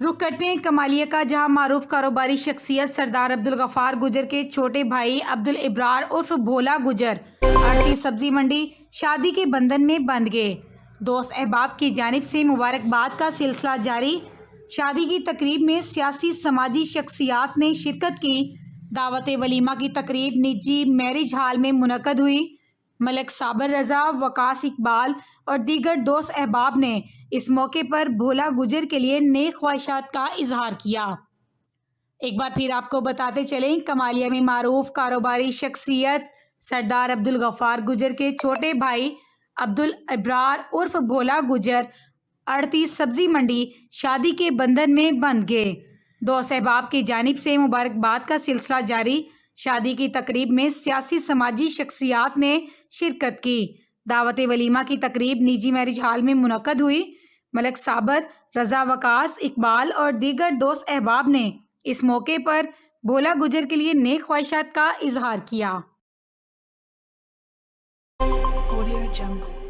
रुख करते हैं कमालिया का, जहां मारूफ कारोबारी शख्सियत सरदार अब्दुल गफ्फार गुजर के छोटे भाई अब्दुल इब्रार उर्फ भोला गुजर आरती सब्जी मंडी शादी के बंधन में बंध गए। दोस्त अहबाब की जानिब से मुबारकबाद का सिलसिला जारी। शादी की तकरीब में सियासी समाजी शख्सियात ने शिरकत की। दावत वलीमा की तकरीब निजी मैरिज हाल में मुनक्कद हुई। मलिक साबर रजा, वकास इकबाल और दीगर दोस्त अहबाब ने इस मौके पर भोला गुजर के लिए नेक ख्वाहिशात का इजहार किया। एक बार फिर आपको बताते चलें, कमालिया में मारूफ कारोबारी शख्सियत सरदार अब्दुल गफ्फार गुजर के छोटे भाई अब्दुल इब्रार उर्फ भोला गुजर आरती सब्जी मंडी शादी के बंधन में बंध गए। दोस्त अहबाब की जानिब से मुबारकबाद का सिलसिला जारी। शादी की तकरीब में सियासी समाजी शख्सियात ने शिरकत की। दावत वलीमा की तकरीब निजी मैरिज हाल में मुनक्कद हुई। मलिक साबर रजा, वकास इकबाल और दीगर दोस्त अहबाब ने इस मौके पर भोला गुजर के लिए नेक ख्वाहिशात का इजहार किया। Audio Jungle।